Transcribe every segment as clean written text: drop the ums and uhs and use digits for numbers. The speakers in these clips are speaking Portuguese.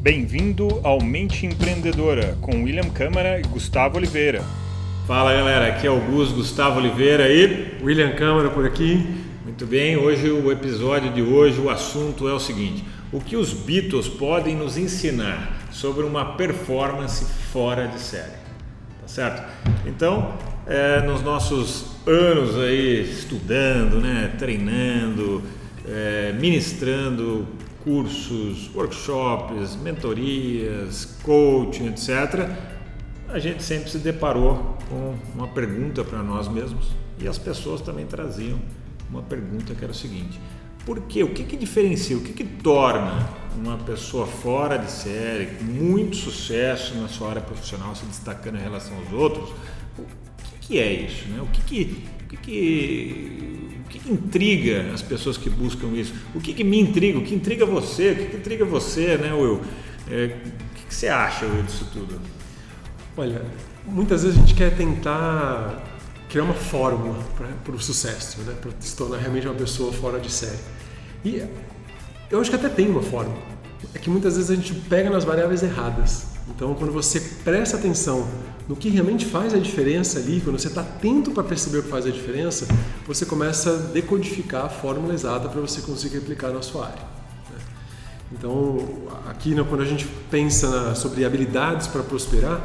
Bem-vindo ao Mente Empreendedora, com William Câmara e Gustavo Oliveira. Fala galera, aqui é Augusto Gustavo Oliveira e William Câmara por aqui. Muito bem, hoje o episódio de hoje, o assunto é o seguinte: o que os Beatles podem nos ensinar sobre uma performance fora de série, tá certo? Então, nos nossos anos aí estudando, treinando, ministrando cursos, workshops, mentorias, coaching, etc., a gente sempre se deparou com uma pergunta para nós mesmos e as pessoas também traziam uma pergunta que era o seguinte: por quê? O que diferencia, o que torna uma pessoa fora de série, com muito sucesso na sua área profissional, se destacando em relação aos outros? O que é isso, né? O que intriga as pessoas que buscam isso? O que me intriga? O que intriga você? O que intriga você, né, Will? O que você acha, Will, disso tudo? Olha, muitas vezes a gente quer tentar criar uma fórmula para o sucesso, né? Para se tornar realmente uma pessoa fora de série. E eu acho que até tem uma fórmula. É que muitas vezes a gente pega nas variáveis erradas. Então, quando você presta atenção no que realmente faz a diferença ali, quando você está atento para perceber o que faz a diferença, você começa a decodificar a fórmula exata para você conseguir aplicar na sua área. Então, aqui quando a gente pensa sobre habilidades para prosperar,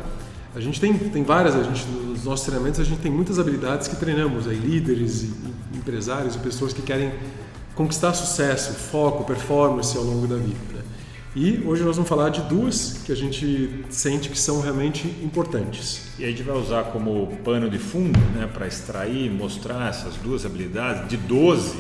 a gente tem várias, nos nossos treinamentos a gente tem muitas habilidades que treinamos, aí, líderes, empresários e pessoas que querem conquistar sucesso, foco, performance ao longo da vida, né? E hoje nós vamos falar de duas que a gente sente que são realmente importantes. E a gente vai usar como pano de fundo, né, para extrair e mostrar essas duas habilidades de 12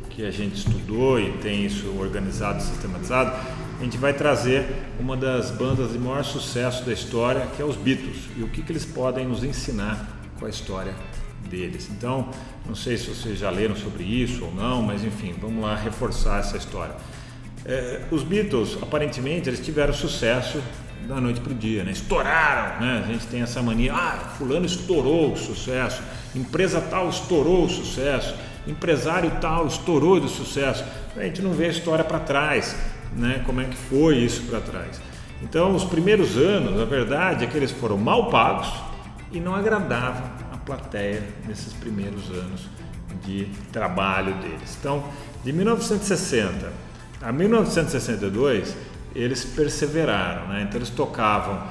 que a gente estudou e tem isso organizado, sistematizado. A gente vai trazer uma das bandas de maior sucesso da história, que é os Beatles, e o que eles podem nos ensinar com a história deles. Então, não sei se vocês já leram sobre isso ou não, mas enfim, vamos lá reforçar essa história. Os Beatles, aparentemente, eles tiveram sucesso da noite para o dia, né? Estouraram, né? A gente tem essa mania, fulano estourou o sucesso, empresa tal estourou o sucesso, empresário tal estourou do sucesso. A gente não vê a história para trás, né? Como é que foi isso para trás. Então, os primeiros anos, a verdade é que eles foram mal pagos e não agradavam a plateia nesses primeiros anos de trabalho deles. Então, de 1960 a 1962, eles perseveraram, né? Então eles tocavam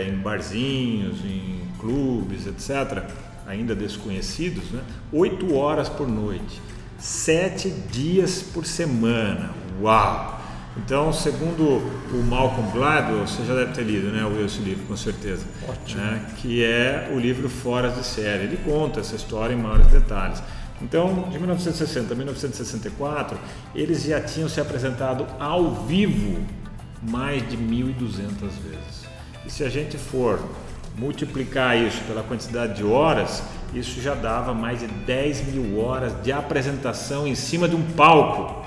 em barzinhos, em clubes, etc., ainda desconhecidos, né? 8 horas por noite, 7 dias por semana. Uau! Então, segundo o Malcolm Gladwell, você já deve ter lido, né, esse livro, com certeza. Ótimo. Né? Que é o livro Fora de Série. Ele conta essa história em maiores detalhes. Então, de 1960 a 1964, eles já tinham se apresentado ao vivo mais de 1.200 vezes. E se a gente for multiplicar isso pela quantidade de horas, isso já dava mais de 10 mil horas de apresentação em cima de um palco.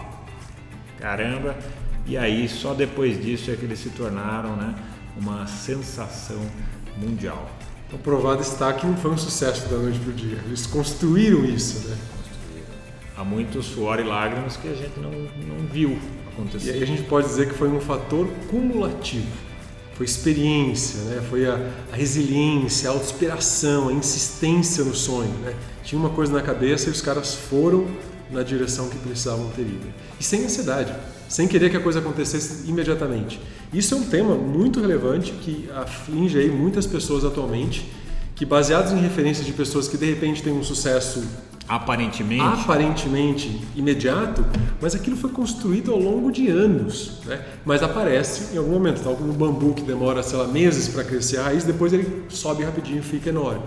Caramba! E aí, só depois disso é que eles se tornaram, né, uma sensação mundial. Então, provado está que não foi um sucesso da noite para o dia. Eles construíram isso, né? Há muito suor e lágrimas que a gente não viu acontecer. E aí a gente pode dizer que foi um fator cumulativo. Foi experiência, né? Foi a resiliência, a autoinspiração, a insistência no sonho, né? Tinha uma coisa na cabeça e os caras foram na direção que precisavam ter ido. E sem ansiedade, sem querer que a coisa acontecesse imediatamente. Isso é um tema muito relevante que aflige aí muitas pessoas atualmente, que baseados em referências de pessoas que de repente têm um sucesso aparentemente imediato, mas aquilo foi construído ao longo de anos, né? Mas aparece em algum momento, tal como o bambu que demora, meses para crescer a raiz, depois ele sobe rapidinho e fica enorme.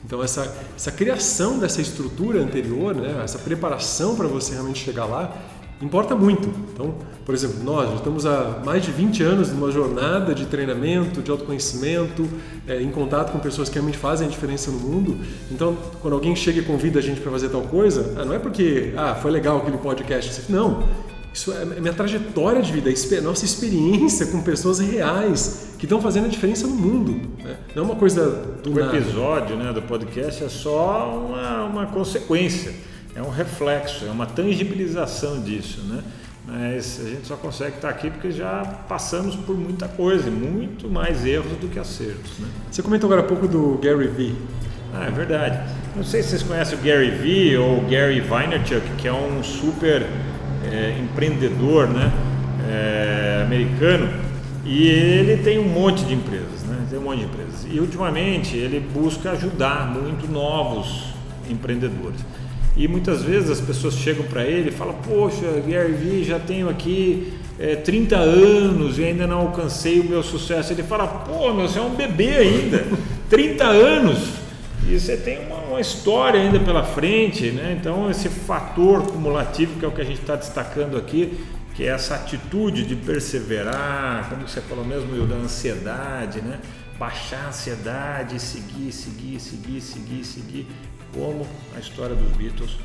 Então essa criação dessa estrutura anterior, né, essa preparação para você realmente chegar lá, importa muito. Então, por exemplo, nós já estamos há mais de 20 anos numa jornada de treinamento, de autoconhecimento, em contato com pessoas que realmente fazem a diferença no mundo. Então, quando alguém chega e convida a gente para fazer tal coisa, não é porque foi legal aquele podcast. Não, isso é minha trajetória de vida, nossa experiência com pessoas reais que estão fazendo a diferença no mundo, né? Não é uma coisa do nada. O episódio, né, do podcast é só uma consequência. É um reflexo, é uma tangibilização disso, né? mas a gente só consegue estar aqui porque já passamos por muita coisa, muito mais erros do que acertos, né? Você comentou agora há pouco do Gary Vee. É verdade. Não sei se vocês conhecem o Gary Vee ou o Gary Vaynerchuk, que é um super empreendedor, né? Americano, e ele tem um monte de empresas, né? Tem um monte de empresas. E ultimamente ele busca ajudar muito novos empreendedores. E muitas vezes as pessoas chegam para ele e falam: poxa, Gary Vee, já tenho aqui 30 anos e ainda não alcancei o meu sucesso. Ele fala: pô, você é um bebê ainda, 30 anos, e você tem uma história ainda pela frente, né? Então esse fator cumulativo, que é o que a gente está destacando aqui, que é essa atitude de perseverar, como você falou mesmo, da ansiedade, né? Baixar a ansiedade, seguir, como a história dos Beatles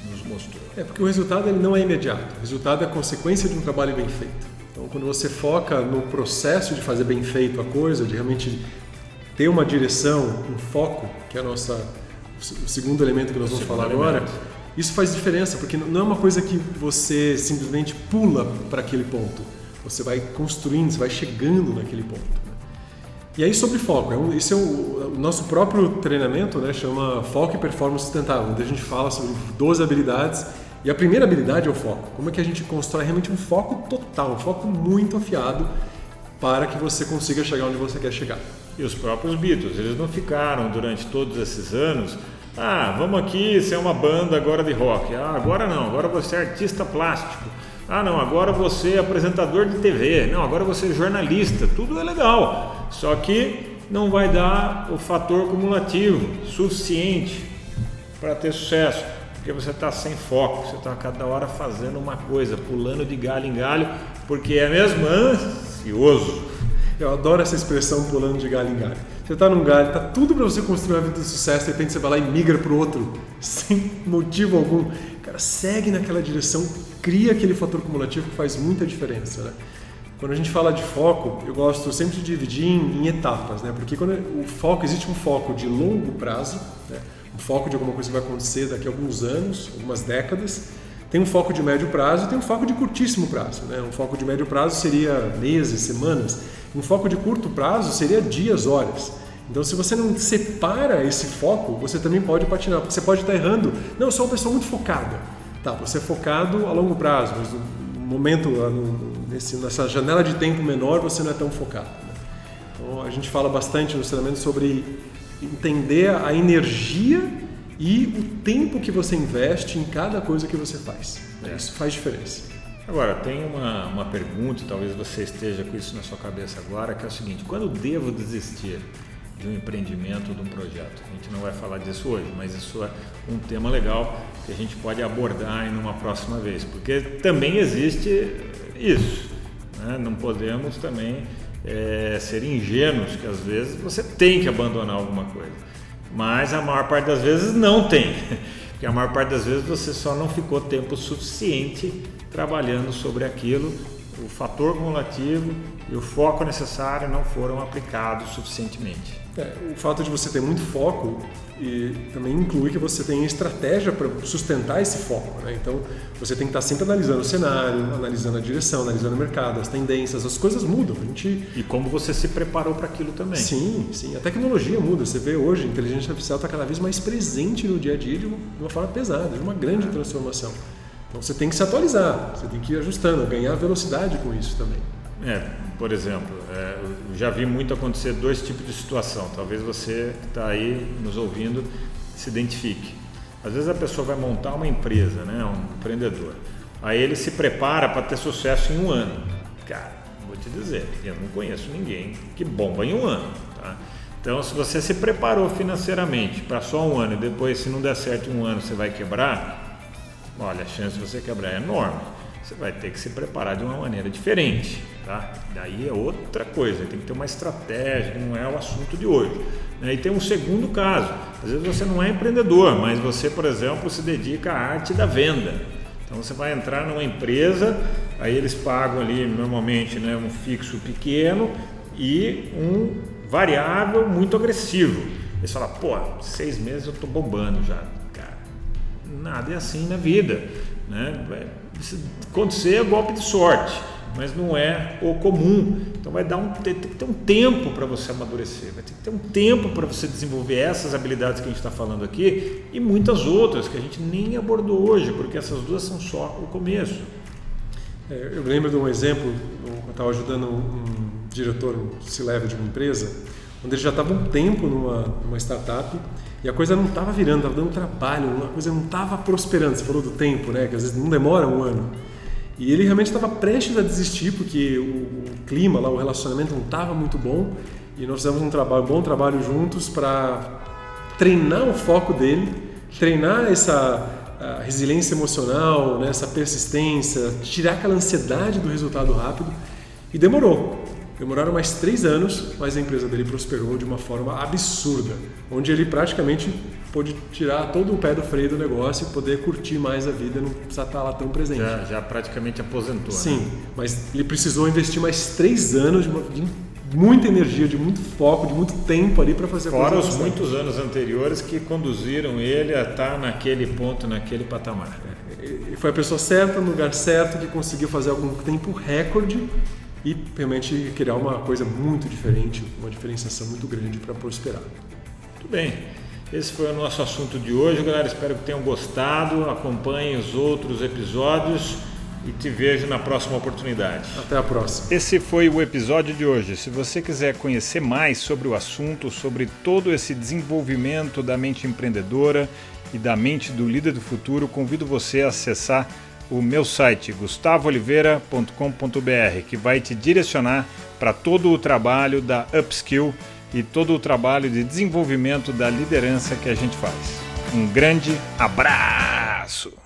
nos mostrou. Porque o resultado ele não é imediato, o resultado é consequência de um trabalho bem feito. Então, quando você foca no processo de fazer bem feito a coisa, de realmente ter uma direção, um foco, que é o segundo elemento que nós vamos falar agora, isso faz diferença, porque não é uma coisa que você simplesmente pula para aquele ponto. Você vai construindo, você vai chegando naquele ponto. E aí, sobre foco, esse é o nosso próprio treinamento, né, chama Foco e Performance Sustentável, onde a gente fala sobre 12 habilidades, e a primeira habilidade é o foco. Como é que a gente constrói realmente um foco total, um foco muito afiado para que você consiga chegar onde você quer chegar. E os próprios Beatles, eles não ficaram durante todos esses anos: vamos aqui ser uma banda agora de rock, agora não, agora você é artista plástico, não, agora você é apresentador de TV, não, agora você é jornalista. Tudo é legal, só que não vai dar o fator cumulativo suficiente para ter sucesso, porque você está sem foco, você está cada hora fazendo uma coisa, pulando de galho em galho, porque é mesmo ansioso. Eu adoro essa expressão, pulando de galho em galho. Você está num galho, está tudo para você construir uma vida de sucesso, de repente você vai lá e migra para o outro, sem motivo algum. Cara, segue naquela direção, cria aquele fator cumulativo que faz muita diferença, né? Quando a gente fala de foco, eu gosto sempre de dividir em etapas, né? Porque quando o foco, existe um foco de longo prazo, né? Um foco de alguma coisa que vai acontecer daqui a alguns anos, algumas décadas. Tem um foco de médio prazo e tem um foco de curtíssimo prazo, né? Um foco de médio prazo seria meses, semanas. Um foco de curto prazo seria dias, horas. Então, se você não separa esse foco, você também pode patinar, porque você pode estar errando. Não, eu sou uma pessoa muito focada. Tá, você é focado a longo prazo, mas no momento, nessa janela de tempo menor, você não é tão focado, né? Então, a gente fala bastante no treinamento sobre entender a energia e o tempo que você investe em cada coisa que você faz. Isso faz diferença. Agora, tem uma pergunta, talvez você esteja com isso na sua cabeça agora, que é o seguinte: quando devo desistir de um empreendimento ou de um projeto? A gente não vai falar disso hoje, mas isso é um tema legal que a gente pode abordar em uma próxima vez, porque também existe isso, né? Não podemos também ser ingênuos, que às vezes você tem que abandonar alguma coisa, mas a maior parte das vezes não tem, porque a maior parte das vezes você só não ficou tempo suficiente trabalhando sobre aquilo, o fator cumulativo e o foco necessário não foram aplicados suficientemente. O fato de você ter muito foco também inclui que você tenha estratégia para sustentar esse foco, né? Então, você tem que estar sempre analisando o cenário, analisando a direção, analisando o mercado, as tendências, as coisas mudam. E como você se preparou para aquilo também. Sim, a tecnologia muda. Você vê hoje, a inteligência artificial está cada vez mais presente no dia a dia de uma forma pesada, de uma grande transformação. Então, você tem que se atualizar, você tem que ir ajustando, ganhar velocidade com isso também. Por exemplo, eu já vi muito acontecer dois tipos de situação. Talvez você que está aí nos ouvindo se identifique. Às vezes a pessoa vai montar uma empresa, né, um empreendedor. Aí ele se prepara para ter sucesso em um ano. Cara, vou te dizer, eu não conheço ninguém que bomba em um ano, tá? Então, se você se preparou financeiramente para só um ano e depois, se não der certo em um ano, você vai quebrar, olha, a chance de você quebrar é enorme. Você vai ter que se preparar de uma maneira diferente, tá? Daí é outra coisa, tem que ter uma estratégia, não é o assunto de hoje, né? E tem um segundo caso, às vezes você não é empreendedor, mas você, por exemplo, se dedica à arte da venda. Então você vai entrar numa empresa, aí eles pagam ali normalmente, né, um fixo pequeno e um variável muito agressivo. Eles falam: 6 meses eu estou bombando já. Cara, nada é assim na vida, né? acontecer golpe de sorte, mas não é o comum. Então tem que ter um tempo para você amadurecer, vai ter que ter um tempo para você desenvolver essas habilidades que a gente está falando aqui e muitas outras que a gente nem abordou hoje, porque essas duas são só o começo. Eu lembro de um exemplo, eu estava ajudando um diretor, um C-level de uma empresa, onde ele já estava um tempo numa startup e a coisa não estava virando, estava dando trabalho, a coisa não estava prosperando. Você falou do tempo, né? Que às vezes não demora um ano. E ele realmente estava prestes a desistir porque o clima lá, o relacionamento não estava muito bom e nós fizemos um bom trabalho juntos para treinar o foco dele, treinar essa resiliência emocional, né, essa persistência, tirar aquela ansiedade do resultado rápido e demoraram mais 3 anos, mas a empresa dele prosperou de uma forma absurda, onde ele praticamente pôde tirar todo o pé do freio do negócio e poder curtir mais a vida, não precisar estar lá tão presente. Já praticamente aposentou. Sim, né? Mas ele precisou investir mais 3 anos de muita energia, de muito foco, de muito tempo ali para fazer a coisa. Fora os muitos anos anteriores que conduziram ele a estar naquele ponto, naquele patamar. Ele foi a pessoa certa, no lugar certo, que conseguiu fazer algum tempo recorde e realmente criar uma coisa muito diferente, uma diferenciação muito grande para prosperar. Muito bem. Esse foi o nosso assunto de hoje, galera. Espero que tenham gostado. Acompanhem os outros episódios e te vejo na próxima oportunidade. Até a próxima. Esse foi o episódio de hoje. Se você quiser conhecer mais sobre o assunto, sobre todo esse desenvolvimento da mente empreendedora e da mente do líder do futuro, convido você a acessar o meu site gustavooliveira.com.br, que vai te direcionar para todo o trabalho da Upskill e todo o trabalho de desenvolvimento da liderança que a gente faz. Um grande abraço!